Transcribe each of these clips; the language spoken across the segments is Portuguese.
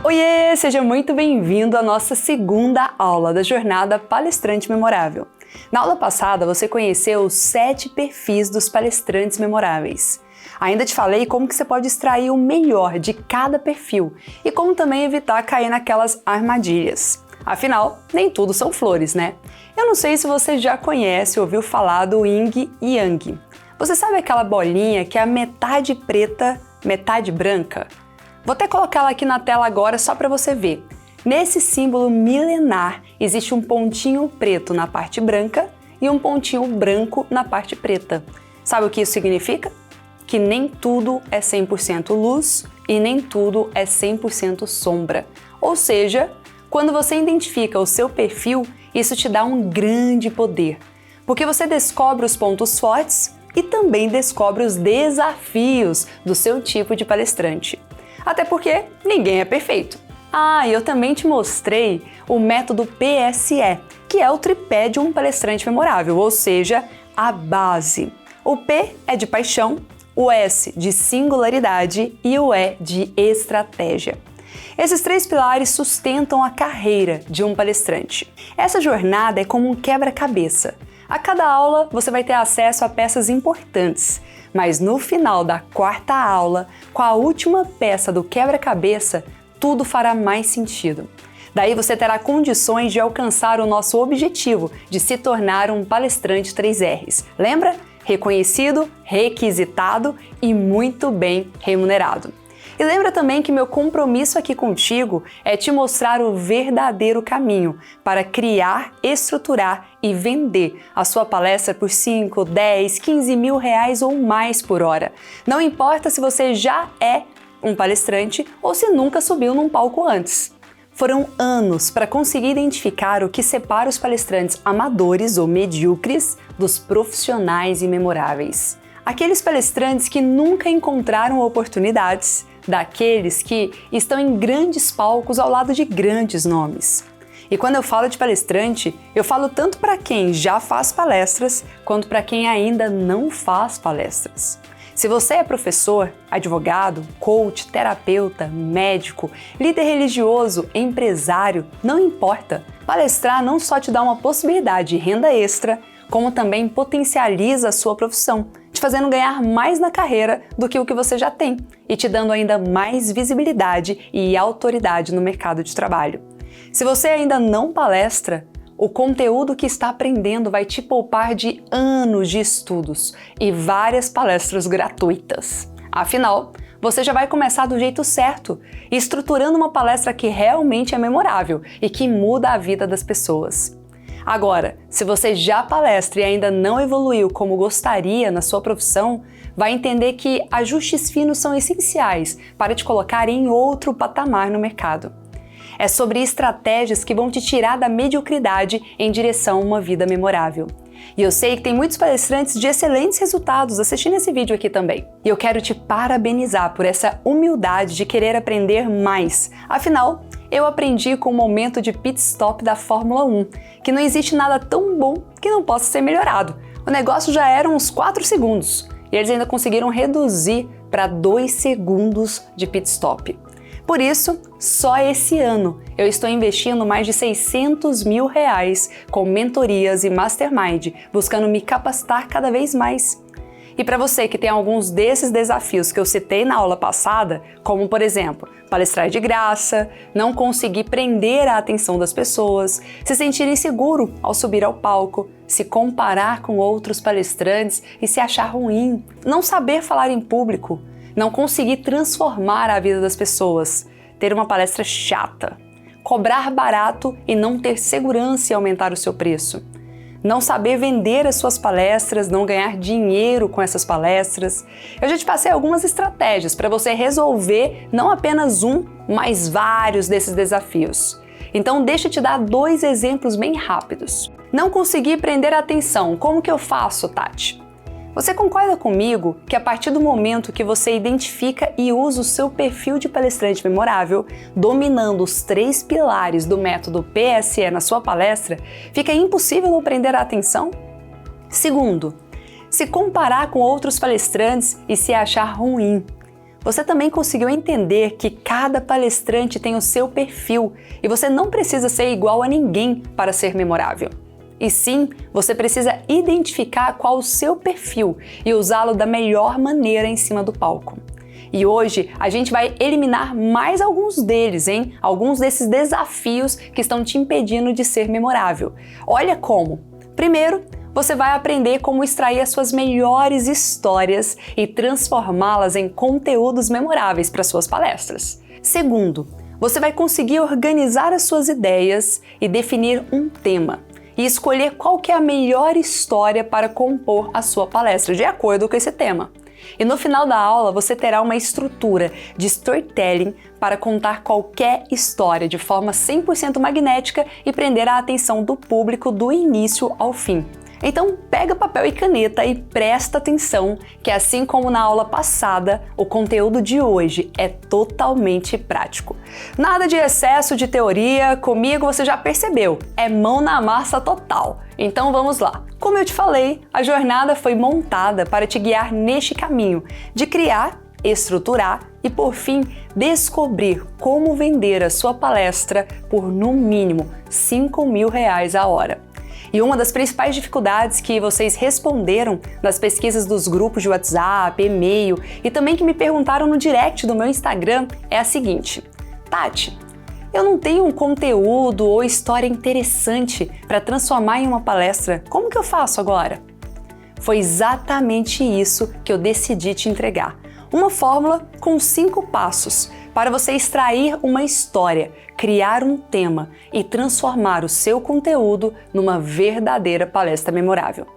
Oiê! Seja muito bem-vindo à nossa segunda aula da jornada Palestrante Memorável. Na aula passada, você conheceu os 7 perfis dos palestrantes memoráveis. Ainda te falei como que você pode extrair o melhor de cada perfil e como também evitar cair naquelas armadilhas. Afinal, nem tudo são flores, né? Eu não sei se você já conhece ou ouviu falar do Yin e Yang. Você sabe aquela bolinha que é a metade preta, metade branca? Vou até colocá-la aqui na tela agora só para você ver. Nesse símbolo milenar existe um pontinho preto na parte branca e um pontinho branco na parte preta. Sabe o que isso significa? Que nem tudo é 100% luz e nem tudo é 100% sombra. Ou seja, quando você identifica o seu perfil, isso te dá um grande poder, porque você descobre os pontos fortes e também descobre os desafios do seu tipo de palestrante. Até porque ninguém é perfeito. E eu também te mostrei o método PSE, que é o tripé de um palestrante memorável, ou seja, a base. O P é de paixão, o S de singularidade e o E de estratégia. Esses 3 pilares sustentam a carreira de um palestrante. Essa jornada é como um quebra-cabeça. A cada aula você vai ter acesso a peças importantes, mas no final da 4ª aula, com a última peça do quebra-cabeça, tudo fará mais sentido. Daí você terá condições de alcançar o nosso objetivo de se tornar um palestrante 3Rs. Lembra? Reconhecido, requisitado e muito bem remunerado. E lembra também que meu compromisso aqui contigo é te mostrar o verdadeiro caminho para criar, estruturar e vender a sua palestra por 5, 10, 15 mil reais ou mais por hora. Não importa se você já é um palestrante ou se nunca subiu num palco antes. Foram anos para conseguir identificar o que separa os palestrantes amadores ou medíocres dos profissionais e memoráveis. Aqueles palestrantes que nunca encontraram oportunidades, daqueles que estão em grandes palcos ao lado de grandes nomes. E quando eu falo de palestrante, eu falo tanto para quem já faz palestras, quanto para quem ainda não faz palestras. Se você é professor, advogado, coach, terapeuta, médico, líder religioso, empresário, não importa. Palestrar não só te dá uma possibilidade de renda extra, como também potencializa a sua profissão, te fazendo ganhar mais na carreira do que o que você já tem e te dando ainda mais visibilidade e autoridade no mercado de trabalho. Se você ainda não palestra, o conteúdo que está aprendendo vai te poupar de anos de estudos e várias palestras gratuitas. Afinal, você já vai começar do jeito certo, estruturando uma palestra que realmente é memorável e que muda a vida das pessoas. Agora, se você já palestra e ainda não evoluiu como gostaria na sua profissão, vai entender que ajustes finos são essenciais para te colocar em outro patamar no mercado. É sobre estratégias que vão te tirar da mediocridade em direção a uma vida memorável. E eu sei que tem muitos palestrantes de excelentes resultados assistindo esse vídeo aqui também. E eu quero te parabenizar por essa humildade de querer aprender mais. Afinal, eu aprendi com o momento de pit stop da Fórmula 1, que não existe nada tão bom que não possa ser melhorado. O negócio já era uns 4 segundos e eles ainda conseguiram reduzir para 2 segundos de pit stop. Por isso, só esse ano eu estou investindo mais de 600 mil reais com mentorias e mastermind, buscando me capacitar cada vez mais. E para você que tem alguns desses desafios que eu citei na aula passada, como por exemplo, palestrar de graça, não conseguir prender a atenção das pessoas, se sentir inseguro ao subir ao palco, se comparar com outros palestrantes e se achar ruim, não saber falar em público, não conseguir transformar a vida das pessoas, ter uma palestra chata, cobrar barato e não ter segurança em aumentar o seu preço, não saber vender as suas palestras, não ganhar dinheiro com essas palestras. Eu já te passei algumas estratégias para você resolver não apenas um, mas vários desses desafios. Então deixa eu te dar 2 exemplos bem rápidos. Não consegui prender a atenção, como que eu faço, Tati? Você concorda comigo que a partir do momento que você identifica e usa o seu perfil de palestrante memorável, dominando os 3 pilares do método PSE na sua palestra, fica impossível não prender a atenção? Segundo, se comparar com outros palestrantes e se achar ruim. você também conseguiu entender que cada palestrante tem o seu perfil e você não precisa ser igual a ninguém para ser memorável. E sim, você precisa identificar qual o seu perfil e usá-lo da melhor maneira em cima do palco. E hoje a gente vai eliminar mais alguns deles, hein? Alguns desses desafios que estão te impedindo de ser memorável. Olha como! Primeiro, você vai aprender como extrair as suas melhores histórias e transformá-las em conteúdos memoráveis para suas palestras. Segundo, você vai conseguir organizar as suas ideias e definir um tema e escolher qual que é a melhor história para compor a sua palestra de acordo com esse tema. E no final da aula você terá uma estrutura de storytelling para contar qualquer história de forma 100% magnética e prender a atenção do público do início ao fim. Então pega papel e caneta e presta atenção que, assim como na aula passada, o conteúdo de hoje é totalmente prático. Nada de excesso de teoria, comigo você já percebeu, é mão na massa total. Então vamos lá. Como eu te falei, a jornada foi montada para te guiar neste caminho de criar, estruturar e, por fim, descobrir como vender a sua palestra por, no mínimo, R$5.000 a hora. E uma das principais dificuldades que vocês responderam nas pesquisas dos grupos de WhatsApp, e-mail e também que me perguntaram no direct do meu Instagram é a seguinte: Tati, eu não tenho um conteúdo ou história interessante para transformar em uma palestra, como que eu faço agora? Foi exatamente isso que eu decidi te entregar. Uma fórmula com 5 passos para você extrair uma história, criar um tema e transformar o seu conteúdo numa verdadeira palestra memorável.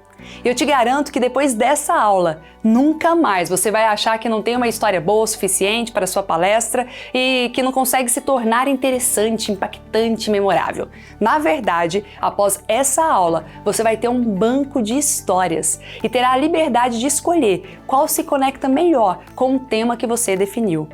Eu te garanto que depois dessa aula, nunca mais você vai achar que não tem uma história boa o suficiente para a sua palestra e que não consegue se tornar interessante, impactante, memorável. Na verdade, após essa aula, você vai ter um banco de histórias e terá a liberdade de escolher qual se conecta melhor com o tema que você definiu.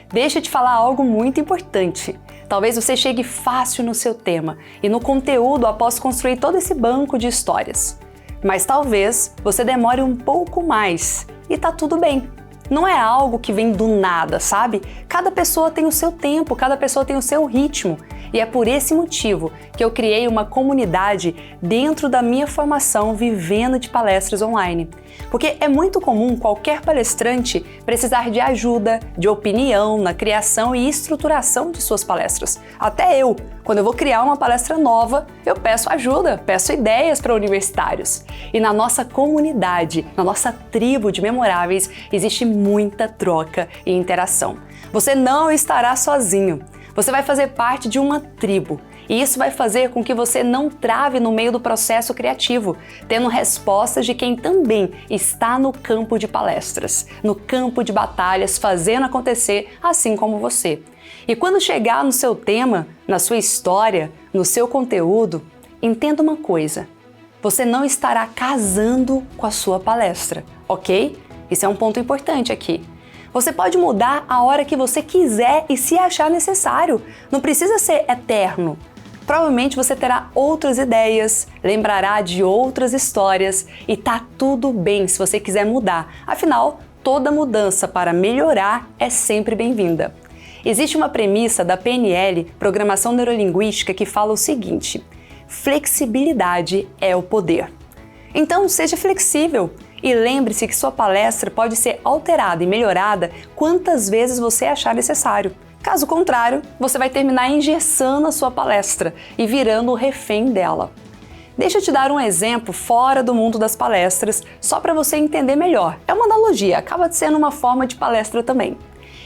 Deixa eu te falar algo muito importante. Talvez você chegue fácil no seu tema e no conteúdo após construir todo esse banco de histórias. Mas talvez você demore um pouco mais e tá tudo bem. Não é algo que vem do nada, sabe? Cada pessoa tem o seu tempo, cada pessoa tem o seu ritmo. E é por esse motivo que eu criei uma comunidade dentro da minha formação Vivendo de Palestras Online. Porque é muito comum qualquer palestrante precisar de ajuda, de opinião na criação e estruturação de suas palestras. Até eu, quando eu vou criar uma palestra nova, eu peço ajuda, peço ideias para universitários. E na nossa comunidade, na nossa tribo de memoráveis, existe muita troca e interação. Você não estará sozinho. Você vai fazer parte de uma tribo e isso vai fazer com que você não trave no meio do processo criativo, tendo respostas de quem também está no campo de palestras, no campo de batalhas, fazendo acontecer assim como você. E quando chegar no seu tema, na sua história, no seu conteúdo, entenda uma coisa: você não estará casando com a sua palestra, ok? Isso é um ponto importante aqui. Você pode mudar a hora que você quiser e se achar necessário. Não precisa ser eterno. Provavelmente você terá outras ideias, lembrará de outras histórias e tá tudo bem se você quiser mudar. Afinal, toda mudança para melhorar é sempre bem-vinda. Existe uma premissa da PNL, Programação Neurolinguística, que fala o seguinte: flexibilidade é o poder. Então, seja flexível. E lembre-se que sua palestra pode ser alterada e melhorada quantas vezes você achar necessário. Caso contrário, você vai terminar engessando a sua palestra e virando o refém dela. Deixa eu te dar um exemplo fora do mundo das palestras, só para você entender melhor. É uma analogia, acaba sendo uma forma de palestra também.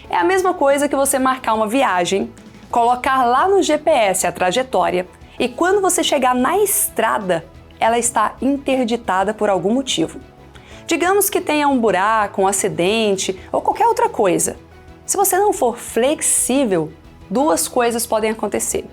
É a mesma coisa que você marcar uma viagem, colocar lá no GPS a trajetória e quando você chegar na estrada, ela está interditada por algum motivo. Digamos que tenha um buraco, um acidente ou qualquer outra coisa. Se você não for flexível, 2 coisas podem acontecer.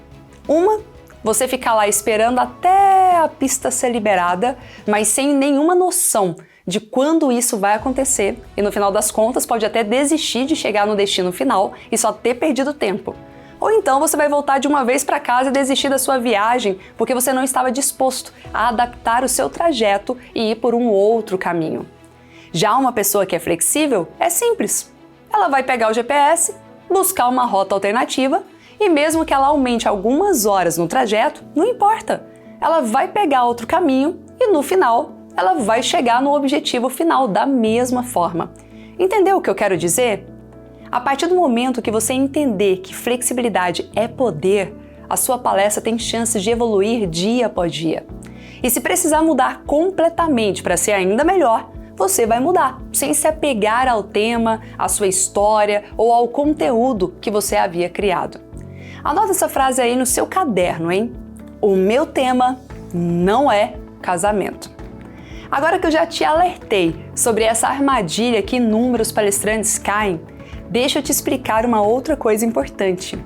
Uma, você ficar lá esperando até a pista ser liberada, mas sem nenhuma noção de quando isso vai acontecer e no final das contas pode até desistir de chegar no destino final e só ter perdido tempo. Ou então você vai voltar de uma vez para casa e desistir da sua viagem porque você não estava disposto a adaptar o seu trajeto e ir por um outro caminho. Já uma pessoa que é flexível é simples. ela vai pegar o GPS, buscar uma rota alternativa e mesmo que ela aumente algumas horas no trajeto, não importa. Ela vai pegar outro caminho e no final ela vai chegar no objetivo final da mesma forma. Entendeu o que eu quero dizer? A partir do momento que você entender que flexibilidade é poder, a sua palestra tem chances de evoluir dia após dia. E se precisar mudar completamente para ser ainda melhor, você vai mudar, sem se apegar ao tema, à sua história ou ao conteúdo que você havia criado. Anota essa frase aí no seu caderno, hein? O meu tema não é casamento. Agora que eu já te alertei sobre essa armadilha que inúmeros palestrantes caem, deixa eu te explicar uma outra coisa importante.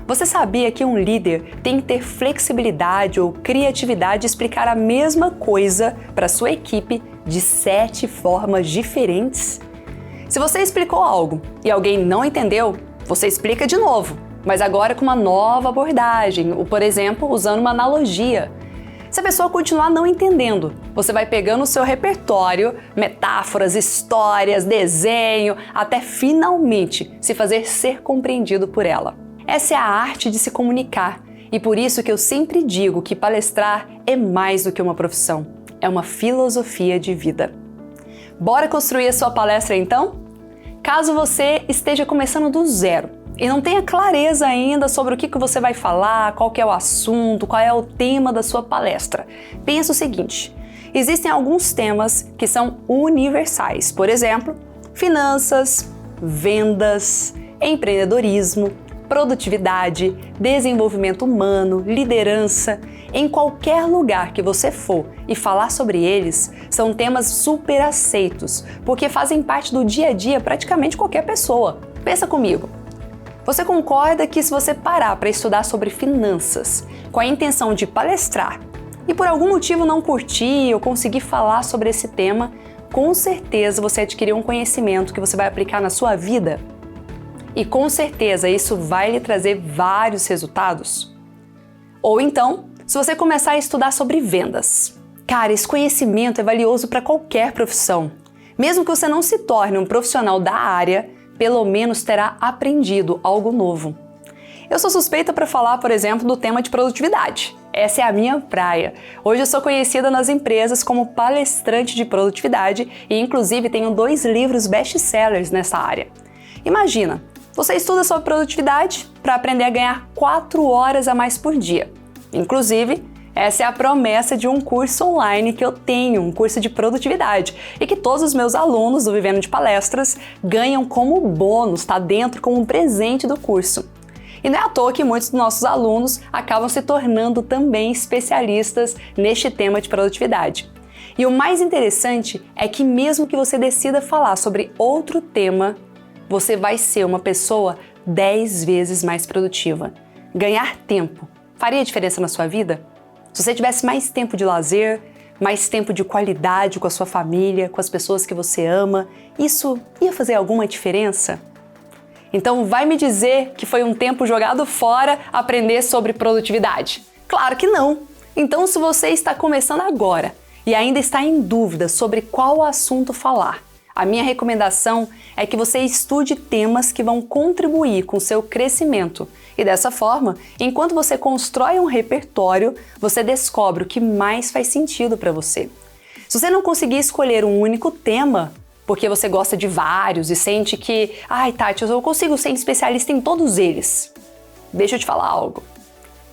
Você sabia que um líder tem que ter flexibilidade ou criatividade de explicar a mesma coisa para sua equipe de 7 formas diferentes? Se você explicou algo e alguém não entendeu, você explica de novo, mas agora com uma nova abordagem, ou por exemplo, usando uma analogia. Se a pessoa continuar não entendendo, você vai pegando o seu repertório, metáforas, histórias, desenho, até finalmente se fazer ser compreendido por ela. Essa é a arte de se comunicar e por isso que eu sempre digo que palestrar é mais do que uma profissão, é uma filosofia de vida. Bora construir a sua palestra então? Caso você esteja começando do zero e não tenha clareza ainda sobre o que você vai falar, qual que é o assunto, qual é o tema da sua palestra, pensa o seguinte: existem alguns temas que são universais, por exemplo, finanças, vendas, empreendedorismo, produtividade, desenvolvimento humano, liderança. Em qualquer lugar que você for e falar sobre eles, são temas super aceitos, porque fazem parte do dia a dia praticamente qualquer pessoa. Pensa comigo. Você concorda que se você parar para estudar sobre finanças com a intenção de palestrar e por algum motivo não curtir ou conseguir falar sobre esse tema, com certeza você adquiriu um conhecimento que você vai aplicar na sua vida? E com certeza isso vai lhe trazer vários resultados? Ou então, se você começar a estudar sobre vendas. Cara, esse conhecimento é valioso para qualquer profissão. Mesmo que você não se torne um profissional da área, pelo menos terá aprendido algo novo. Eu sou suspeita para falar, por exemplo, do tema de produtividade. Essa é a minha praia. Hoje eu sou conhecida nas empresas como palestrante de produtividade e inclusive tenho 2 livros best-sellers nessa área. Imagina, você estuda sobre produtividade para aprender a ganhar 4 horas a mais por dia. Inclusive, essa é a promessa de um curso online que eu tenho, um curso de produtividade, e que todos os meus alunos do Vivendo de Palestras ganham como bônus, tá dentro como um presente do curso. E não é à toa que muitos dos nossos alunos acabam se tornando também especialistas neste tema de produtividade. E o mais interessante é que mesmo que você decida falar sobre outro tema, você vai ser uma pessoa 10 vezes mais produtiva. Ganhar tempo faria diferença na sua vida? Se você tivesse mais tempo de lazer, mais tempo de qualidade com a sua família, com as pessoas que você ama, isso ia fazer alguma diferença? Então vai me dizer que foi um tempo jogado fora aprender sobre produtividade? Claro que não! Então se você está começando agora e ainda está em dúvida sobre qual assunto falar, a minha recomendação é que você estude temas que vão contribuir com o seu crescimento. E dessa forma, enquanto você constrói um repertório, você descobre o que mais faz sentido para você. Se você não conseguir escolher um único tema, porque você gosta de vários e sente que, ai Tati, eu consigo ser especialista em todos eles. Deixa eu te falar algo.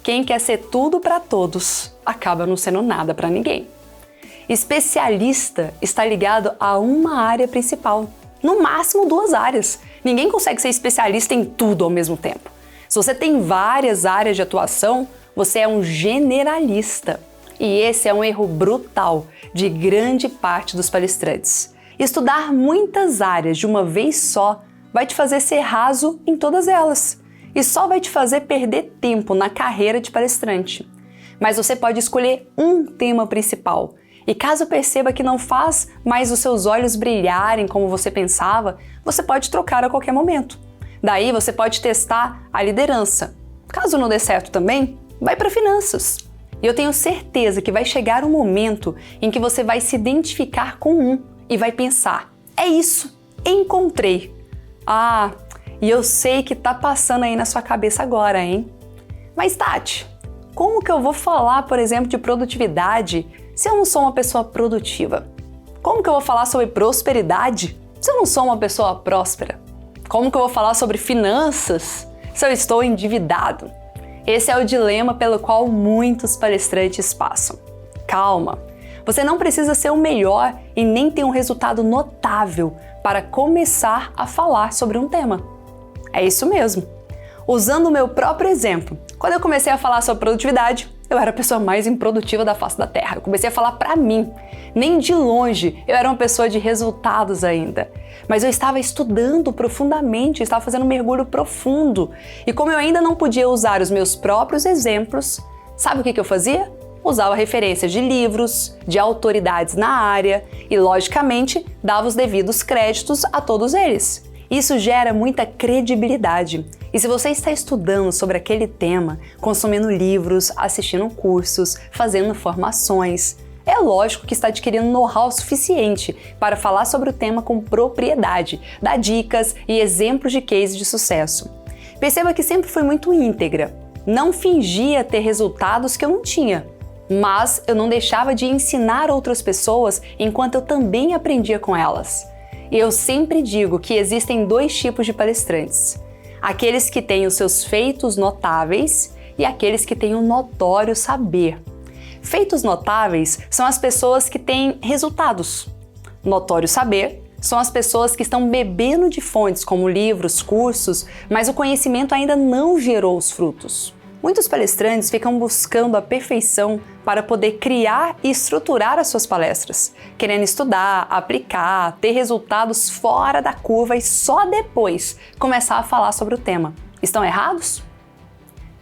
Quem quer ser tudo para todos, acaba não sendo nada para ninguém. Especialista está ligado a uma área principal, no máximo 2 áreas. Ninguém consegue ser especialista em tudo ao mesmo tempo. Se você tem várias áreas de atuação, você é um generalista. E esse é um erro brutal de grande parte dos palestrantes. Estudar muitas áreas de uma vez só vai te fazer ser raso em todas elas e só vai te fazer perder tempo na carreira de palestrante. Mas você pode escolher um tema principal. E caso perceba que não faz mais os seus olhos brilharem como você pensava, você pode trocar a qualquer momento. Daí você pode testar a liderança. Caso não dê certo também, vai para finanças. E eu tenho certeza que vai chegar um momento em que você vai se identificar com um e vai pensar: é isso, encontrei. Ah, e eu sei que tá passando aí na sua cabeça agora, hein? Mas Tati, como que eu vou falar, por exemplo, de produtividade se eu não sou uma pessoa produtiva? Como que eu vou falar sobre prosperidade se eu não sou uma pessoa próspera? Como que eu vou falar sobre finanças se eu estou endividado? Esse é o dilema pelo qual muitos palestrantes passam. Calma, você não precisa ser o melhor e nem ter um resultado notável para começar a falar sobre um tema. É isso mesmo. Usando o meu próprio exemplo, quando eu comecei a falar sobre produtividade, eu era a pessoa mais improdutiva da face da Terra. Eu comecei a falar pra mim. Nem de longe eu era uma pessoa de resultados ainda. Mas eu estava estudando profundamente, estava fazendo um mergulho profundo. E como eu ainda não podia usar os meus próprios exemplos, sabe o que eu fazia? Usava referências de livros, de autoridades na área e, logicamente, dava os devidos créditos a todos eles. Isso gera muita credibilidade. E se você está estudando sobre aquele tema, consumindo livros, assistindo cursos, fazendo formações, é lógico que está adquirindo know-how suficiente para falar sobre o tema com propriedade, dar dicas e exemplos de case de sucesso. Perceba que sempre fui muito íntegra. Não fingia ter resultados que eu não tinha, mas eu não deixava de ensinar outras pessoas enquanto eu também aprendia com elas. Eu sempre digo que existem dois tipos de palestrantes: aqueles que têm os seus feitos notáveis e aqueles que têm um notório saber. Feitos notáveis são as pessoas que têm resultados. Notório saber são as pessoas que estão bebendo de fontes como livros, cursos, mas o conhecimento ainda não gerou os frutos. Muitos palestrantes ficam buscando a perfeição para poder criar e estruturar as suas palestras, querendo estudar, aplicar, ter resultados fora da curva e só depois começar a falar sobre o tema. Estão errados?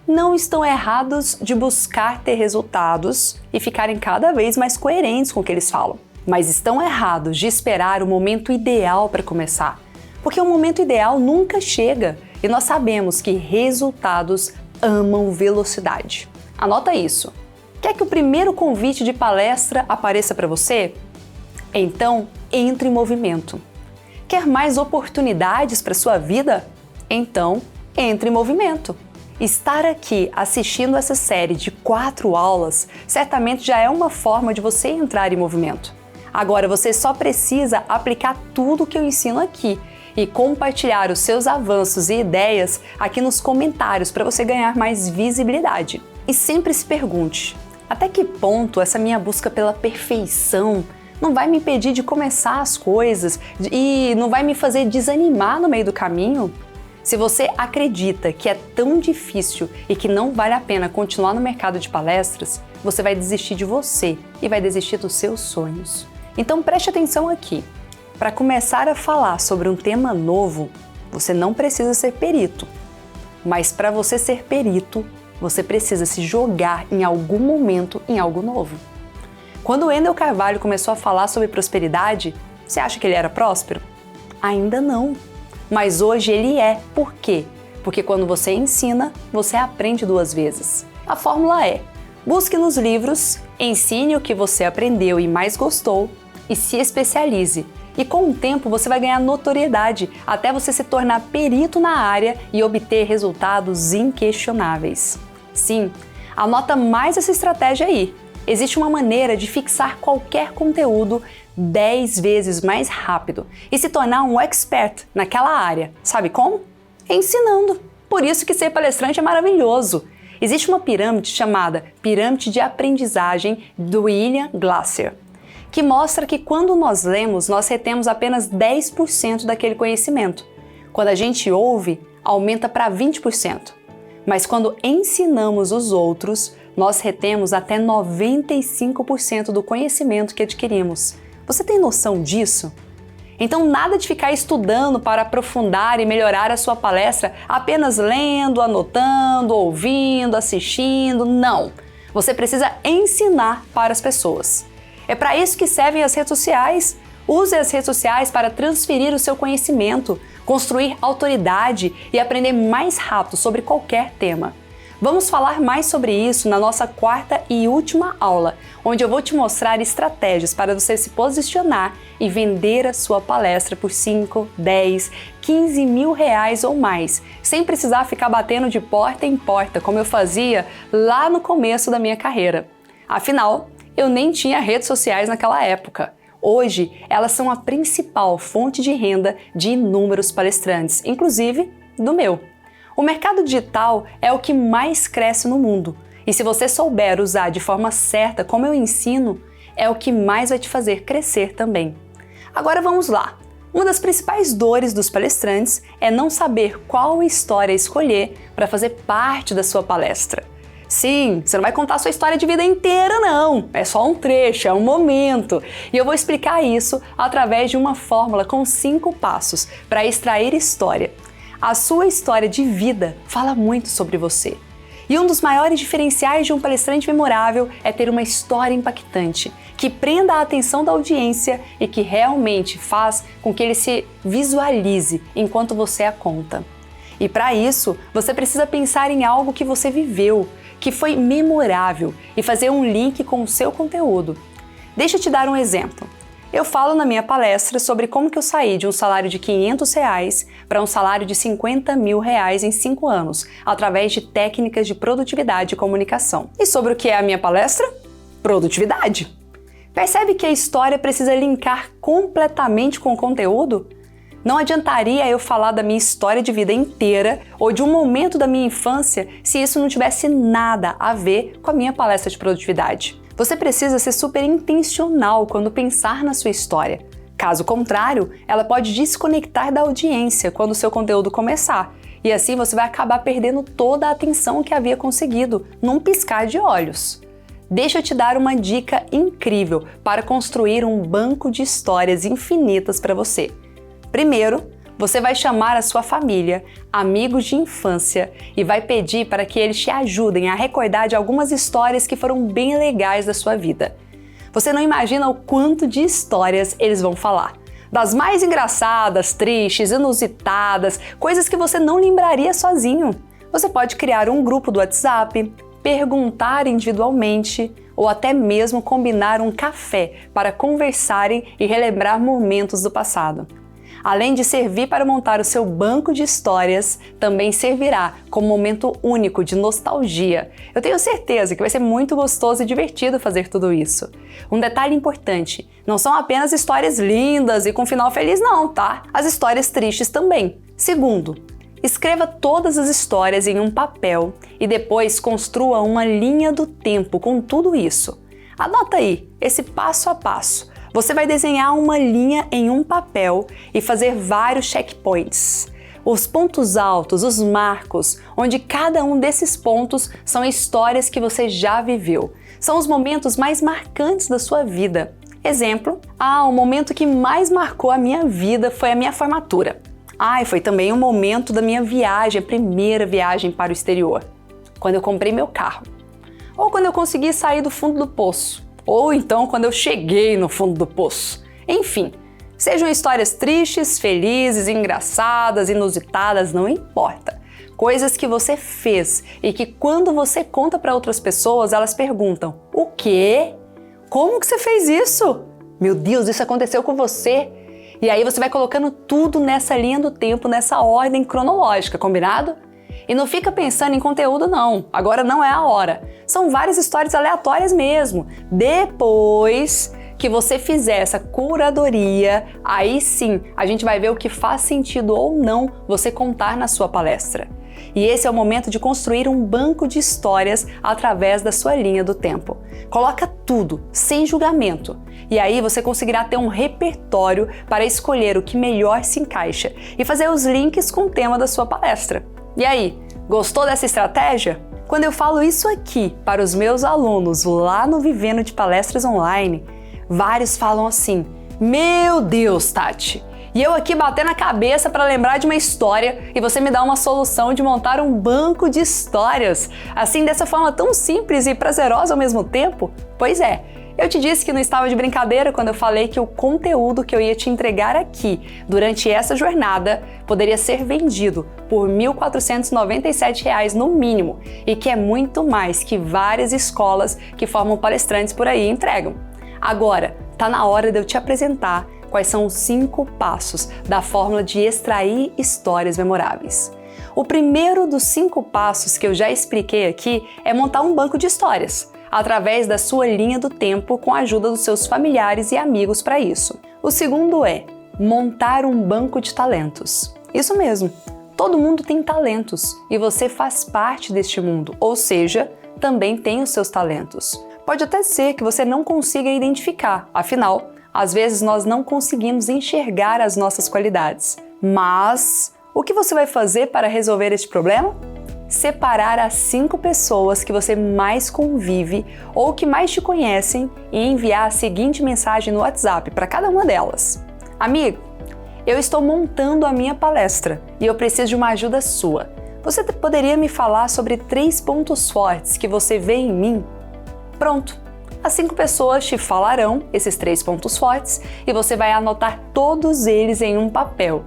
Não estão errados de buscar ter resultados e ficarem cada vez mais coerentes com o que eles falam, mas estão errados de esperar o momento ideal para começar, porque o momento ideal nunca chega e nós sabemos que resultados amam velocidade. Anota isso. Quer que o primeiro convite de palestra apareça para você? Então, entre em movimento. Quer mais oportunidades para sua vida? Então, entre em movimento. Estar aqui assistindo essa série de 4 aulas certamente já é uma forma de você entrar em movimento. Agora você só precisa aplicar tudo o que eu ensino aqui e compartilhar os seus avanços e ideias aqui nos comentários para você ganhar mais visibilidade. E sempre se pergunte, até que ponto essa minha busca pela perfeição não vai me impedir de começar as coisas e não vai me fazer desanimar no meio do caminho? Se você acredita que é tão difícil e que não vale a pena continuar no mercado de palestras, você vai desistir de você e vai desistir dos seus sonhos. Então preste atenção aqui. Para começar a falar sobre um tema novo, você não precisa ser perito. Mas para você ser perito, você precisa se jogar em algum momento em algo novo. Quando o Wendel Carvalho começou a falar sobre prosperidade, você acha que ele era próspero? Ainda não. Mas hoje ele é. Por quê? Porque quando você ensina, você aprende 2 vezes. A fórmula é: busque nos livros, ensine o que você aprendeu e mais gostou e se especialize. E com o tempo você vai ganhar notoriedade até você se tornar perito na área e obter resultados inquestionáveis. Sim, anota mais essa estratégia aí. Existe uma maneira de fixar qualquer conteúdo 10 vezes mais rápido e se tornar um expert naquela área. Sabe como? Ensinando. Por isso que ser palestrante é maravilhoso. Existe uma pirâmide chamada Pirâmide de Aprendizagem do William Glasser, que mostra que quando nós lemos, nós retemos apenas 10% daquele conhecimento. Quando a gente ouve, aumenta para 20%. Mas quando ensinamos os outros, nós retemos até 95% do conhecimento que adquirimos. Você tem noção disso? Então nada de ficar estudando para aprofundar e melhorar a sua palestra apenas lendo, anotando, ouvindo, assistindo. Não! Você precisa ensinar para as pessoas. É para isso que servem as redes sociais. Use as redes sociais para transferir o seu conhecimento, construir autoridade e aprender mais rápido sobre qualquer tema. Vamos falar mais sobre isso na nossa quarta e última aula, onde eu vou te mostrar estratégias para você se posicionar e vender a sua palestra por 5, 10, 15 mil reais ou mais, sem precisar ficar batendo de porta em porta, como eu fazia lá no começo da minha carreira. Afinal, eu nem tinha redes sociais naquela época. Hoje, elas são a principal fonte de renda de inúmeros palestrantes, inclusive do meu. O mercado digital é o que mais cresce no mundo, e se você souber usar de forma certa como eu ensino, é o que mais vai te fazer crescer também. Agora vamos lá! Uma das principais dores dos palestrantes é não saber qual história escolher para fazer parte da sua palestra. Sim, você não vai contar a sua história de vida inteira não, é só um trecho, é um momento. E eu vou explicar isso através de uma fórmula com 5 passos para extrair história. A sua história de vida fala muito sobre você. E um dos maiores diferenciais de um palestrante memorável é ter uma história impactante, que prenda a atenção da audiência e que realmente faz com que ele se visualize enquanto você a conta. E para isso, você precisa pensar em algo que você viveu, que foi memorável e fazer um link com o seu conteúdo. Deixa eu te dar um exemplo. Eu falo na minha palestra sobre como que eu saí de um salário de R$500 para um salário de R$50 mil em 5 anos, através de técnicas de produtividade e comunicação. E sobre o que é a minha palestra? Produtividade! Percebe que a história precisa linkar completamente com o conteúdo? Não adiantaria eu falar da minha história de vida inteira ou de um momento da minha infância se isso não tivesse nada a ver com a minha palestra de produtividade. Você precisa ser super intencional quando pensar na sua história. Caso contrário, ela pode desconectar da audiência quando o seu conteúdo começar, e assim você vai acabar perdendo toda a atenção que havia conseguido num piscar de olhos. Deixa eu te dar uma dica incrível para construir um banco de histórias infinitas para você. Primeiro, você vai chamar a sua família, amigos de infância e vai pedir para que eles te ajudem a recordar de algumas histórias que foram bem legais da sua vida. Você não imagina o quanto de histórias eles vão falar. Das mais engraçadas, tristes, inusitadas, coisas que você não lembraria sozinho. Você pode criar um grupo do WhatsApp, perguntar individualmente ou até mesmo combinar um café para conversarem e relembrar momentos do passado. Além de servir para montar o seu banco de histórias, também servirá como momento único de nostalgia. Eu tenho certeza que vai ser muito gostoso e divertido fazer tudo isso. Um detalhe importante, não são apenas histórias lindas e com final feliz não, tá? As histórias tristes também. Segundo, escreva todas as histórias em um papel e depois construa uma linha do tempo com tudo isso. Anota aí, esse passo a passo. Você vai desenhar uma linha em um papel e fazer vários checkpoints. Os pontos altos, os marcos, onde cada um desses pontos são histórias que você já viveu. São os momentos mais marcantes da sua vida. Exemplo, o momento que mais marcou a minha vida foi a minha formatura. E foi também um momento da minha viagem, a primeira viagem para o exterior, quando eu comprei meu carro. Ou quando eu consegui sair do fundo do poço. Ou então quando eu cheguei no fundo do poço. Enfim, sejam histórias tristes, felizes, engraçadas, inusitadas, não importa. Coisas que você fez e que quando você conta para outras pessoas, elas perguntam: o quê? Como que você fez isso? Meu Deus, isso aconteceu com você? E aí você vai colocando tudo nessa linha do tempo, nessa ordem cronológica, combinado? E não fica pensando em conteúdo não, agora não é a hora. São várias histórias aleatórias mesmo. Depois que você fizer essa curadoria, aí sim a gente vai ver o que faz sentido ou não você contar na sua palestra. E esse é o momento de construir um banco de histórias através da sua linha do tempo. Coloca tudo, sem julgamento. E aí você conseguirá ter um repertório para escolher o que melhor se encaixa e fazer os links com o tema da sua palestra. E aí, gostou dessa estratégia? Quando eu falo isso aqui para os meus alunos lá no Vivendo de Palestras Online, vários falam assim: meu Deus, Tati! E eu aqui batendo a cabeça para lembrar de uma história e você me dá uma solução de montar um banco de histórias. Assim, dessa forma tão simples e prazerosa ao mesmo tempo? Pois é, Eu te disse que não estava de brincadeira quando eu falei que o conteúdo que eu ia te entregar aqui durante essa jornada poderia ser vendido por R$ 1.497 no mínimo e que é muito mais que várias escolas que formam palestrantes por aí entregam. Agora, tá na hora de eu te apresentar quais são os 5 passos da fórmula de extrair histórias memoráveis. O primeiro dos 5 passos que eu já expliquei aqui é montar um banco de histórias, através da sua linha do tempo com a ajuda dos seus familiares e amigos para isso. O segundo é montar um banco de talentos. Isso mesmo, todo mundo tem talentos e você faz parte deste mundo, ou seja, também tem os seus talentos. Pode até ser que você não consiga identificar, afinal, às vezes nós não conseguimos enxergar as nossas qualidades. Mas o que você vai fazer para resolver este problema? Separar as 5 pessoas que você mais convive ou que mais te conhecem e enviar a seguinte mensagem no WhatsApp para cada uma delas. Amigo, eu estou montando a minha palestra e eu preciso de uma ajuda sua. Você poderia me falar sobre 3 pontos fortes que você vê em mim? Pronto! As 5 pessoas te falarão esses 3 pontos fortes e você vai anotar todos eles em um papel.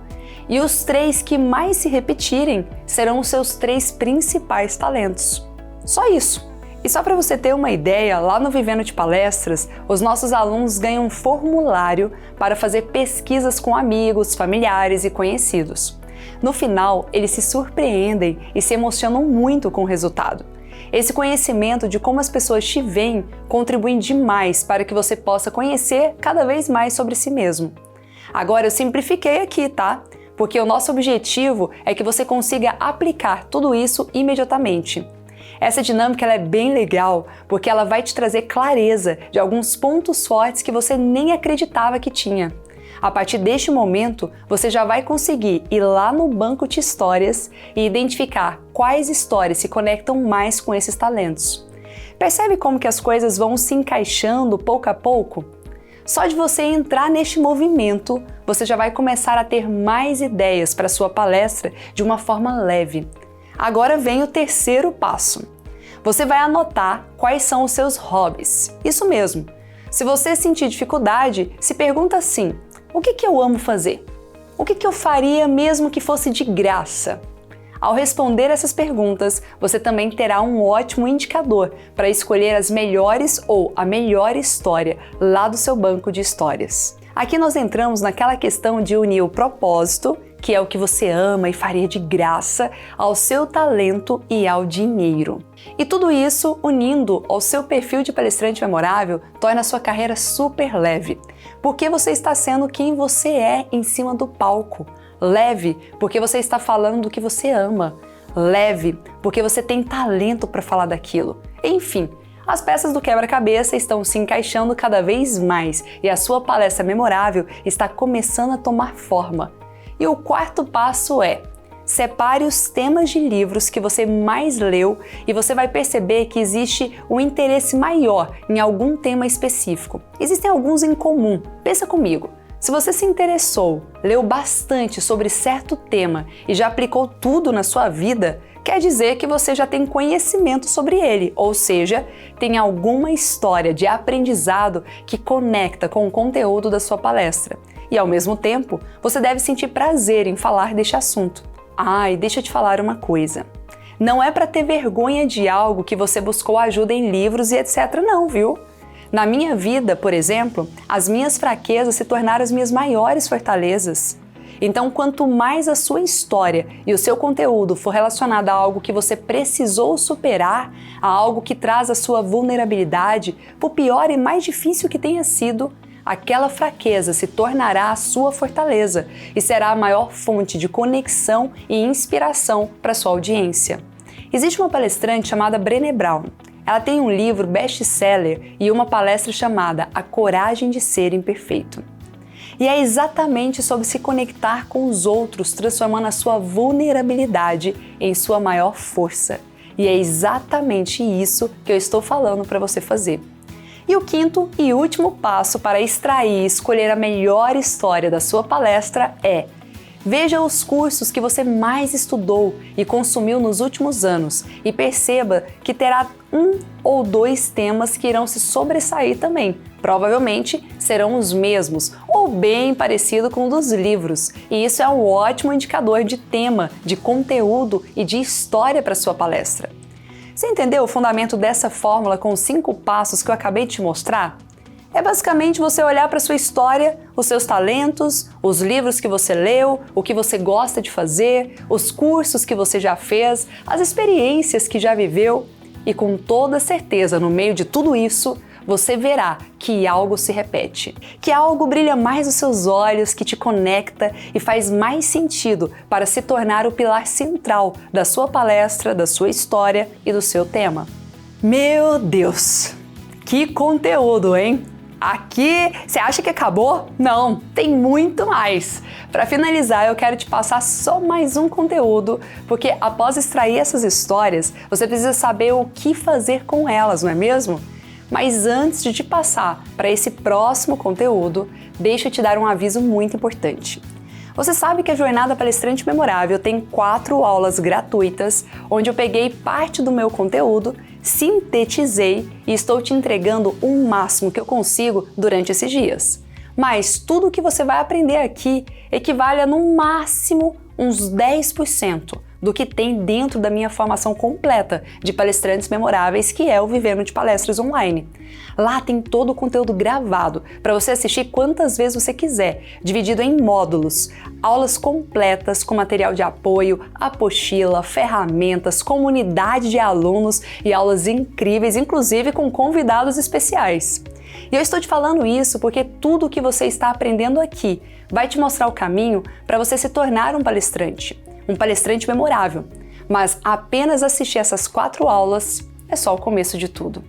E os 3 que mais se repetirem serão os seus 3 principais talentos. Só isso! E só para você ter uma ideia, lá no Vivendo de Palestras, os nossos alunos ganham um formulário para fazer pesquisas com amigos, familiares e conhecidos. No final, eles se surpreendem e se emocionam muito com o resultado. Esse conhecimento de como as pessoas te veem contribui demais para que você possa conhecer cada vez mais sobre si mesmo. Agora eu simplifiquei aqui, tá? Porque o nosso objetivo é que você consiga aplicar tudo isso imediatamente. Essa dinâmica ela é bem legal porque ela vai te trazer clareza de alguns pontos fortes que você nem acreditava que tinha. A partir deste momento, você já vai conseguir ir lá no banco de histórias e identificar quais histórias se conectam mais com esses talentos. Percebe como que as coisas vão se encaixando pouco a pouco? Só de você entrar neste movimento, você já vai começar a ter mais ideias para sua palestra de uma forma leve. Agora vem o terceiro passo. Você vai anotar quais são os seus hobbies. Isso mesmo. Se você sentir dificuldade, se pergunta assim: o que eu amo fazer? O que eu faria mesmo que fosse de graça? Ao responder essas perguntas, você também terá um ótimo indicador para escolher as melhores ou a melhor história lá do seu banco de histórias. Aqui nós entramos naquela questão de unir o propósito, que é o que você ama e faria de graça, ao seu talento e ao dinheiro. E tudo isso, unindo ao seu perfil de palestrante memorável, torna a sua carreira super leve, porque você está sendo quem você é em cima do palco. Leve, porque você está falando do que você ama. Leve, porque você tem talento para falar daquilo. Enfim, as peças do quebra-cabeça estão se encaixando cada vez mais e a sua palestra memorável está começando a tomar forma. E o quarto passo é: separe os temas de livros que você mais leu e você vai perceber que existe um interesse maior em algum tema específico. Existem alguns em comum. Pensa comigo. Se você se interessou, leu bastante sobre certo tema e já aplicou tudo na sua vida, quer dizer que você já tem conhecimento sobre ele, ou seja, tem alguma história de aprendizado que conecta com o conteúdo da sua palestra. E ao mesmo tempo, você deve sentir prazer em falar deste assunto. E deixa eu te falar uma coisa. Não é para ter vergonha de algo que você buscou ajuda em livros e etc. não, viu? Na minha vida, por exemplo, as minhas fraquezas se tornaram as minhas maiores fortalezas. Então, quanto mais a sua história e o seu conteúdo for relacionado a algo que você precisou superar, a algo que traz a sua vulnerabilidade, por pior e mais difícil que tenha sido, aquela fraqueza se tornará a sua fortaleza e será a maior fonte de conexão e inspiração para sua audiência. Existe uma palestrante chamada Brené Brown. Ela tem um livro best-seller e uma palestra chamada A Coragem de Ser Imperfeito. E é exatamente sobre se conectar com os outros, transformando a sua vulnerabilidade em sua maior força. E é exatamente isso que eu estou falando para você fazer. E o quinto e último passo para extrair e escolher a melhor história da sua palestra é: Veja os cursos que você mais estudou e consumiu nos últimos anos e perceba que terá 1 ou 2 temas que irão se sobressair também. Provavelmente serão os mesmos ou bem parecido com um dos livros, e isso é um ótimo indicador de tema, de conteúdo e de história para sua palestra. Você entendeu o fundamento dessa fórmula com os 5 passos que eu acabei de te mostrar? É basicamente você olhar para a sua história, os seus talentos, os livros que você leu, o que você gosta de fazer, os cursos que você já fez, as experiências que já viveu e com toda certeza, no meio de tudo isso, você verá que algo se repete, que algo brilha mais nos seus olhos, que te conecta e faz mais sentido para se tornar o pilar central da sua palestra, da sua história e do seu tema. Meu Deus, que conteúdo, hein? Aqui, você acha que acabou? Não, tem muito mais. Para finalizar, eu quero te passar só mais um conteúdo, porque após extrair essas histórias, você precisa saber o que fazer com elas, não é mesmo? Mas antes de te passar para esse próximo conteúdo, deixa eu te dar um aviso muito importante. Você sabe que a Jornada Palestrante Memorável tem 4 aulas gratuitas, onde eu peguei parte do meu conteúdo, sintetizei e estou te entregando o máximo que eu consigo durante esses dias. Mas tudo o que você vai aprender aqui equivale a no máximo uns 10% do que tem dentro da minha formação completa de palestrantes memoráveis, que é o Vivendo de Palestras Online. Lá tem todo o conteúdo gravado para você assistir quantas vezes você quiser, dividido em módulos, aulas completas com material de apoio, apostila, ferramentas, comunidade de alunos e aulas incríveis, inclusive com convidados especiais. E eu estou te falando isso porque tudo o que você está aprendendo aqui vai te mostrar o caminho para você se tornar um palestrante memorável. Mas apenas assistir essas 4 aulas é só o começo de tudo.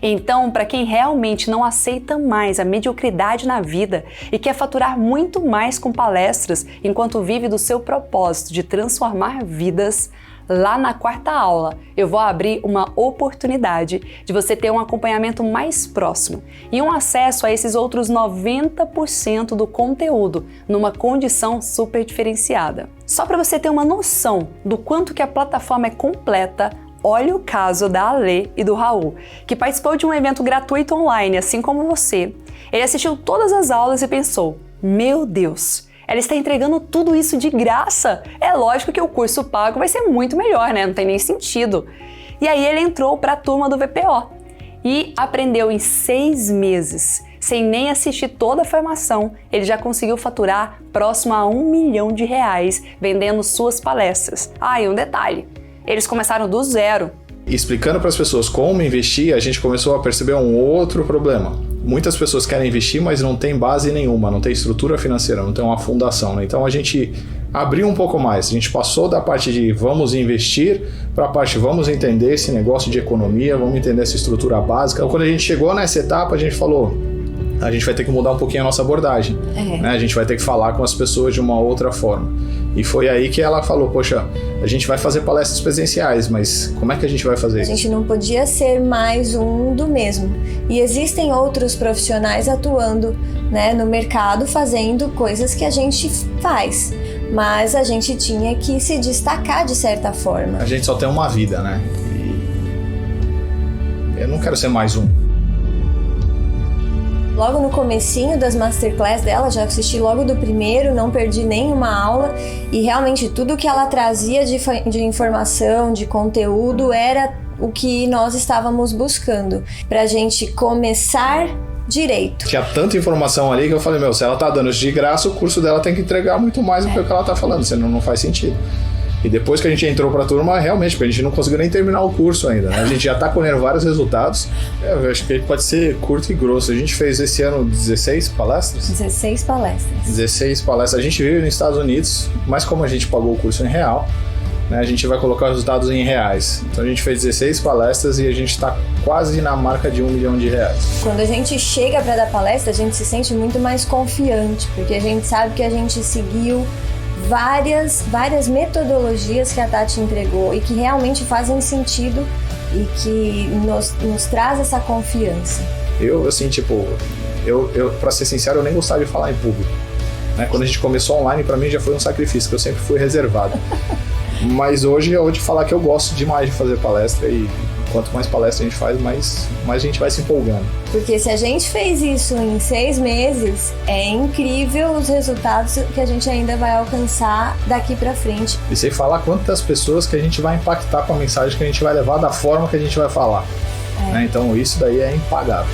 Então, para quem realmente não aceita mais a mediocridade na vida e quer faturar muito mais com palestras enquanto vive do seu propósito de transformar vidas, lá na 4ª aula eu vou abrir uma oportunidade de você ter um acompanhamento mais próximo e um acesso a esses outros 90% do conteúdo numa condição super diferenciada. Só para você ter uma noção do quanto que a plataforma é completa, olha o caso da Ale e do Raul, que participou de um evento gratuito online, assim como você. Ele assistiu todas as aulas e pensou: meu Deus, ela está entregando tudo isso de graça. É lógico que o curso pago vai ser muito melhor, né? Não tem nem sentido. E aí ele entrou para a turma do VPO e aprendeu em 6 meses. Sem nem assistir toda a formação, ele já conseguiu faturar próximo a R$1 milhão vendendo suas palestras. Ah, e um detalhe, eles começaram do zero. Explicando para as pessoas como investir, a gente começou a perceber um outro problema. Muitas pessoas querem investir, mas não tem base nenhuma, não tem estrutura financeira, não tem uma fundação, né? Então a gente abriu um pouco mais, a gente passou da parte de vamos investir para a parte vamos entender esse negócio de economia, vamos entender essa estrutura básica. Então, quando a gente chegou nessa etapa, a gente falou: a gente vai ter que mudar um pouquinho a nossa abordagem, né? A gente vai ter que falar com as pessoas de uma outra forma. E foi aí que ela falou: poxa, a gente vai fazer palestras presenciais, mas como é que a gente vai fazer isso? A gente não podia ser mais um do mesmo. E existem outros profissionais atuando, né, no mercado, fazendo coisas que a gente faz. Mas a gente tinha que se destacar de certa forma. A gente só tem uma vida, né? E eu não quero ser mais um. Logo no comecinho das masterclass dela, já assisti logo do primeiro, não perdi nenhuma aula e realmente tudo que ela trazia de informação, de conteúdo era o que nós estávamos buscando pra gente começar direito. Tinha tanta informação ali que eu falei: meu, se ela tá dando isso de graça, o curso dela tem que entregar muito mais do que o que ela tá falando, senão não faz sentido. E depois que a gente entrou pra turma, realmente, porque a gente não conseguiu nem terminar o curso ainda, né? A gente já tá colhendo vários resultados. Eu acho que ele pode ser curto e grosso. A gente fez esse ano 16 palestras? 16 palestras. 16 palestras. A gente vive nos Estados Unidos, mas como a gente pagou o curso em real, né, a gente vai colocar os resultados em reais. Então a gente fez 16 palestras e a gente tá quase na marca de R$1 milhão. Quando a gente chega para dar palestra, a gente se sente muito mais confiante, porque a gente sabe que a gente seguiu várias metodologias que a Tati entregou e que realmente fazem sentido e que nos traz essa confiança. Eu, assim, tipo, eu pra ser sincero, eu nem gostava de falar em público. né? Quando a gente começou online, para mim já foi um sacrifício, que eu sempre fui reservado. Mas hoje eu vou te falar que eu gosto demais de fazer palestra e quanto mais palestra a gente faz, mais a gente vai se empolgando. Porque se a gente fez isso em 6 meses, é incrível os resultados que a gente ainda vai alcançar daqui pra frente. E sem falar quantas pessoas que a gente vai impactar com a mensagem que a gente vai levar da forma que a gente vai falar. Né? Então isso daí é impagável.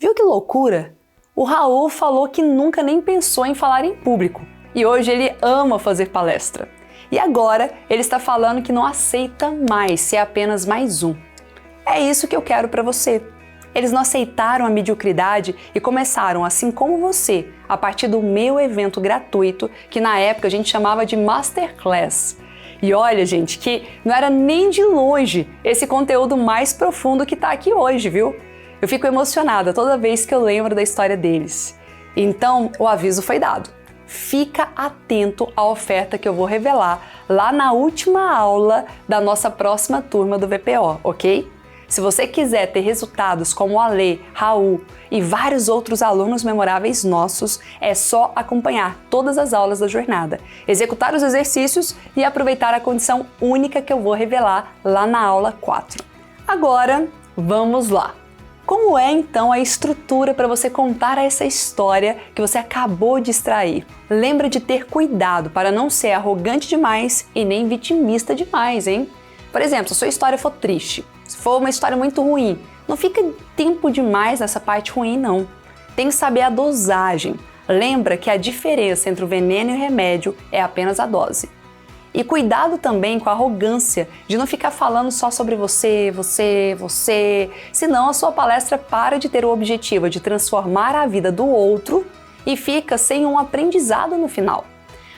Viu que loucura? O Raul falou que nunca nem pensou em falar em público e hoje ele ama fazer palestra. E agora ele está falando que não aceita mais ser apenas mais um. É isso que eu quero para você. Eles não aceitaram a mediocridade e começaram, assim como você, a partir do meu evento gratuito, que na época a gente chamava de Masterclass. E olha, gente, que não era nem de longe esse conteúdo mais profundo que está aqui hoje, viu? Eu fico emocionada toda vez que eu lembro da história deles. Então, o aviso foi dado. Fica atento à oferta que eu vou revelar lá na última aula da nossa próxima turma do VPO, ok? Se você quiser ter resultados como o Alê, Raul e vários outros alunos memoráveis nossos, é só acompanhar todas as aulas da jornada, executar os exercícios e aproveitar a condição única que eu vou revelar lá na aula 4. Agora, vamos lá! Como é então a estrutura para você contar essa história que você acabou de extrair? Lembra de ter cuidado para não ser arrogante demais e nem vitimista demais, hein? Por exemplo, se a sua história for triste, se for uma história muito ruim, não fica tempo demais nessa parte ruim, não. Tem que saber a dosagem. Lembra que a diferença entre o veneno e o remédio é apenas a dose. E cuidado também com a arrogância de não ficar falando só sobre você, senão a sua palestra para de ter o objetivo de transformar a vida do outro e fica sem um aprendizado no final.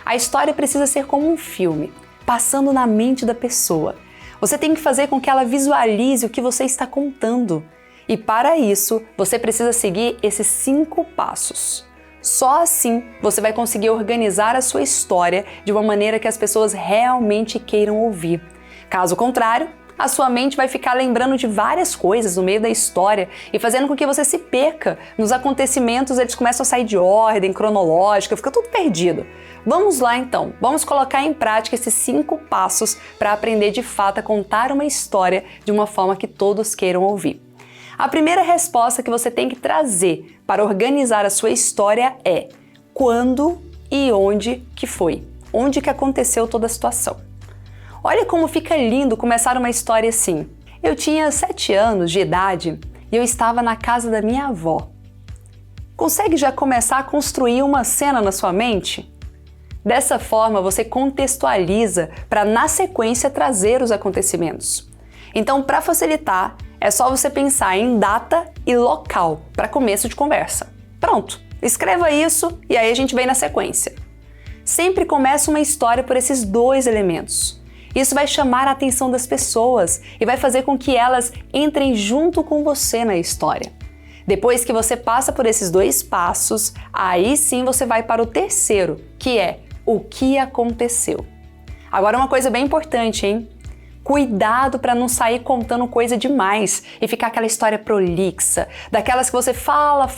A história precisa ser como um filme, passando na mente da pessoa. Você tem que fazer com que ela visualize o que você está contando. E para isso, você precisa seguir esses 5 passos. Só assim você vai conseguir organizar a sua história de uma maneira que as pessoas realmente queiram ouvir. Caso contrário, a sua mente vai ficar lembrando de várias coisas no meio da história e fazendo com que você se perca nos acontecimentos, eles começam a sair de ordem cronológica, fica tudo perdido. Vamos lá então, vamos colocar em prática esses 5 passos para aprender de fato a contar uma história de uma forma que todos queiram ouvir. A primeira resposta que você tem que trazer para organizar a sua história é quando e onde que foi, onde que aconteceu toda a situação. Olha como fica lindo começar uma história assim. Eu tinha 7 anos de idade e eu estava na casa da minha avó. Consegue já começar a construir uma cena na sua mente? Dessa forma você contextualiza para na sequência trazer os acontecimentos. Então, para facilitar, é só você pensar em data e local para começo de conversa. Pronto, escreva isso e aí a gente vem na sequência. Sempre começa uma história por esses 2 elementos. Isso vai chamar a atenção das pessoas e vai fazer com que elas entrem junto com você na história. Depois que você passa por esses 2 passos, aí sim você vai para o terceiro, que é o que aconteceu. Agora uma coisa bem importante, hein? Cuidado para não sair contando coisa demais e ficar aquela história prolixa, daquelas que você fala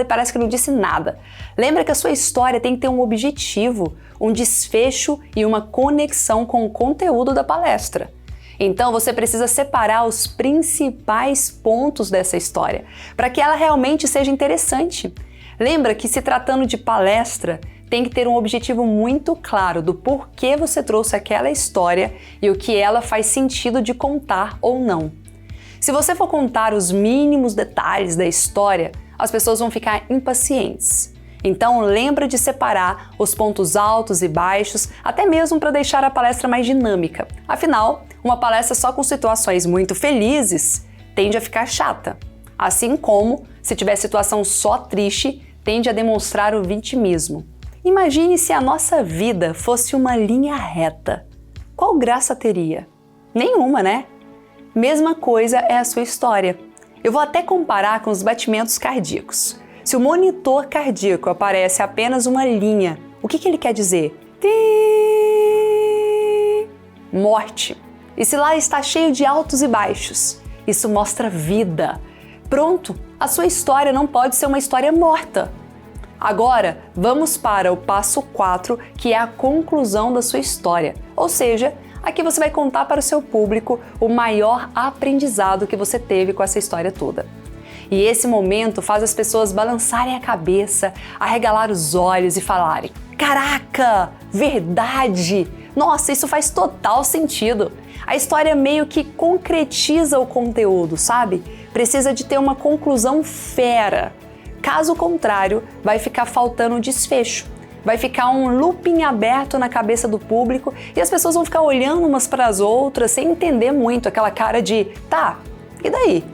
e parece que não disse nada. Lembra que a sua história tem que ter um objetivo, um desfecho e uma conexão com o conteúdo da palestra. Então você precisa separar os principais pontos dessa história para que ela realmente seja interessante. Lembra que se tratando de palestra, tem que ter um objetivo muito claro do porquê você trouxe aquela história e o que ela faz sentido de contar ou não. Se você for contar os mínimos detalhes da história, as pessoas vão ficar impacientes. Então lembra de separar os pontos altos e baixos, até mesmo para deixar a palestra mais dinâmica. Afinal, uma palestra só com situações muito felizes tende a ficar chata. Assim como, se tiver situação só triste, tende a demonstrar o vitimismo. Imagine se a nossa vida fosse uma linha reta. Qual graça teria? Nenhuma, né? Mesma coisa é a sua história. Eu vou até comparar com os batimentos cardíacos. Se o monitor cardíaco aparece apenas uma linha, o que ele quer dizer? Morte. E se lá está cheio de altos e baixos? Isso mostra vida. Pronto, a sua história não pode ser uma história morta. Agora, vamos para o passo 4, que é a conclusão da sua história. Ou seja, aqui você vai contar para o seu público o maior aprendizado que você teve com essa história toda. E esse momento faz as pessoas balançarem a cabeça, arregalar os olhos e falarem: caraca, verdade! Nossa, isso faz total sentido! A história meio que concretiza o conteúdo, sabe? Precisa de ter uma conclusão fera. Caso contrário, vai ficar faltando um desfecho. Vai ficar um looping aberto na cabeça do público e as pessoas vão ficar olhando umas para as outras sem entender muito, aquela cara de: tá, e daí?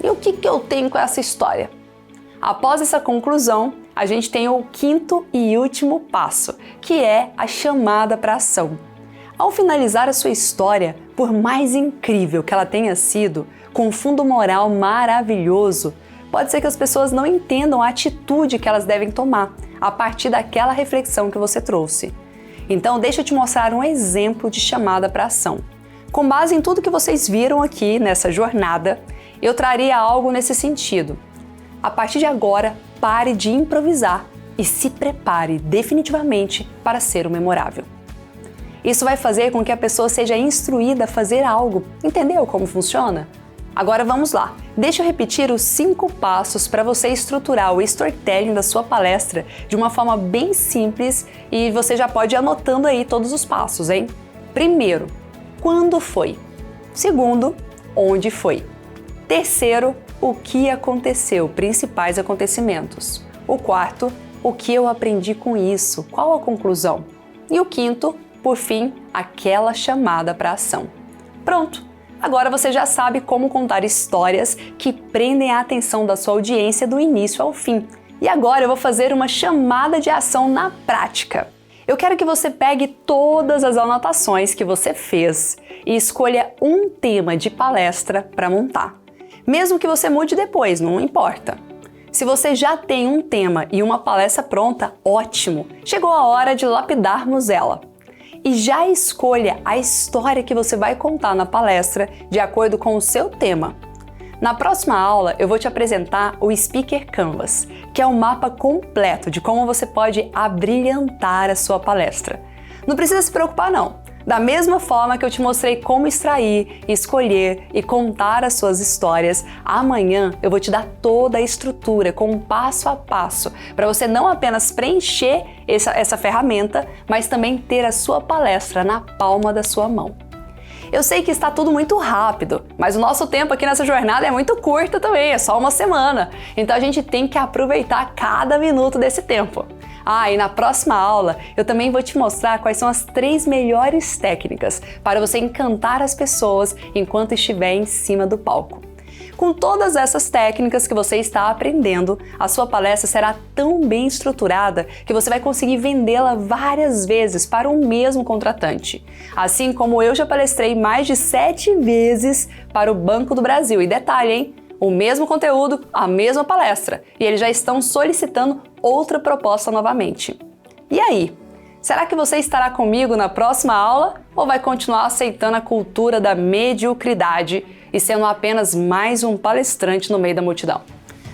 E o que eu tenho com essa história? Após essa conclusão, a gente tem o 5º e último passo, que é a chamada para ação. Ao finalizar a sua história, por mais incrível que ela tenha sido, com um fundo moral maravilhoso, pode ser que as pessoas não entendam a atitude que elas devem tomar a partir daquela reflexão que você trouxe. Então, deixa eu te mostrar um exemplo de chamada para ação. Com base em tudo que vocês viram aqui nessa jornada, eu traria algo nesse sentido. A partir de agora, pare de improvisar e se prepare definitivamente para ser o memorável. Isso vai fazer com que a pessoa seja instruída a fazer algo. Entendeu como funciona? Agora vamos lá. Deixa eu repetir os 5 passos para você estruturar o storytelling da sua palestra de uma forma bem simples e você já pode ir anotando aí todos os passos, hein? Primeiro, quando foi? Segundo, onde foi? Terceiro, o que aconteceu, principais acontecimentos. O quarto, o que eu aprendi com isso, qual a conclusão? E o quinto, por fim, aquela chamada para ação. Pronto! Agora você já sabe como contar histórias que prendem a atenção da sua audiência do início ao fim. E agora eu vou fazer uma chamada de ação na prática. Eu quero que você pegue todas as anotações que você fez e escolha um tema de palestra para montar. Mesmo que você mude depois, não importa. Se você já tem um tema e uma palestra pronta, ótimo! Chegou a hora de lapidarmos ela. E já escolha a história que você vai contar na palestra de acordo com o seu tema. Na próxima aula, eu vou te apresentar o Speaker Canvas, que é um mapa completo de como você pode abrilhantar a sua palestra. Não precisa se preocupar não. Da mesma forma que eu te mostrei como extrair, escolher e contar as suas histórias, amanhã eu vou te dar toda a estrutura com um passo a passo para você não apenas preencher essa ferramenta, mas também ter a sua palestra na palma da sua mão. Eu sei que está tudo muito rápido, mas o nosso tempo aqui nessa jornada é muito curto também, é só uma semana. Então a gente tem que aproveitar cada minuto desse tempo. E na próxima aula eu também vou te mostrar quais são as 3 melhores técnicas para você encantar as pessoas enquanto estiver em cima do palco. Com todas essas técnicas que você está aprendendo, a sua palestra será tão bem estruturada que você vai conseguir vendê-la várias vezes para o mesmo contratante. Assim como eu já palestrei mais de 7 vezes para o Banco do Brasil. E detalhe, hein? O mesmo conteúdo, a mesma palestra, e eles já estão solicitando outra proposta novamente. E aí? Será que você estará comigo na próxima aula ou vai continuar aceitando a cultura da mediocridade e sendo apenas mais um palestrante no meio da multidão?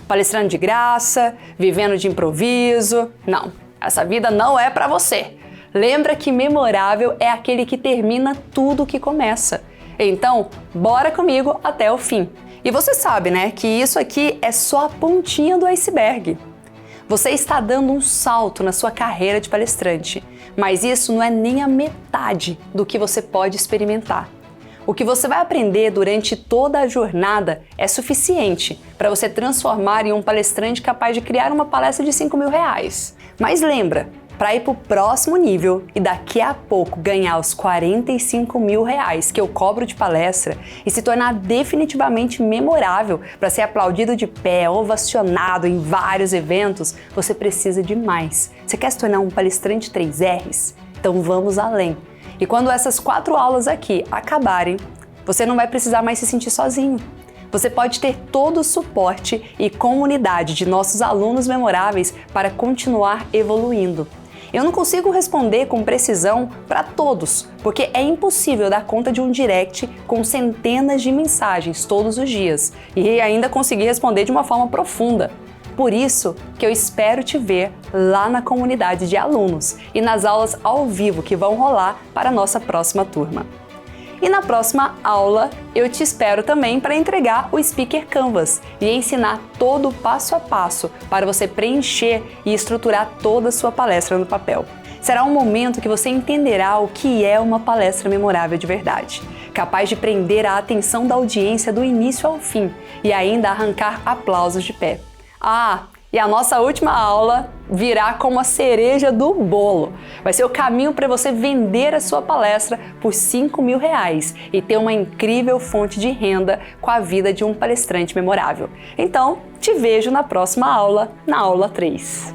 Palestrando de graça, vivendo de improviso? Não, essa vida não é para você. Lembra que memorável é aquele que termina tudo que começa. Então, bora comigo até o fim. E você sabe, né, que isso aqui é só a pontinha do iceberg. Você está dando um salto na sua carreira de palestrante, mas isso não é nem a metade do que você pode experimentar. O que você vai aprender durante toda a jornada é suficiente para você transformar em um palestrante capaz de criar uma palestra de R$5.000. Mas lembra, para ir para o próximo nível e daqui a pouco ganhar os R$45.000 que eu cobro de palestra e se tornar definitivamente memorável para ser aplaudido de pé, ovacionado em vários eventos, você precisa de mais. Você quer se tornar um palestrante 3Rs? Então vamos além. E quando essas 4 aulas aqui acabarem, você não vai precisar mais se sentir sozinho. Você pode ter todo o suporte e comunidade de nossos alunos memoráveis para continuar evoluindo. Eu não consigo responder com precisão para todos, porque é impossível dar conta de um direct com centenas de mensagens todos os dias e ainda conseguir responder de uma forma profunda. Por isso que eu espero te ver lá na comunidade de alunos e nas aulas ao vivo que vão rolar para a nossa próxima turma. E na próxima aula eu te espero também para entregar o Speaker Canvas e ensinar todo o passo a passo para você preencher e estruturar toda a sua palestra no papel. Será um momento que você entenderá o que é uma palestra memorável de verdade, capaz de prender a atenção da audiência do início ao fim e ainda arrancar aplausos de pé. E a nossa última aula virá como a cereja do bolo. Vai ser o caminho para você vender a sua palestra por R$5.000 e ter uma incrível fonte de renda com a vida de um palestrante memorável. Então, te vejo na próxima aula, na aula 3.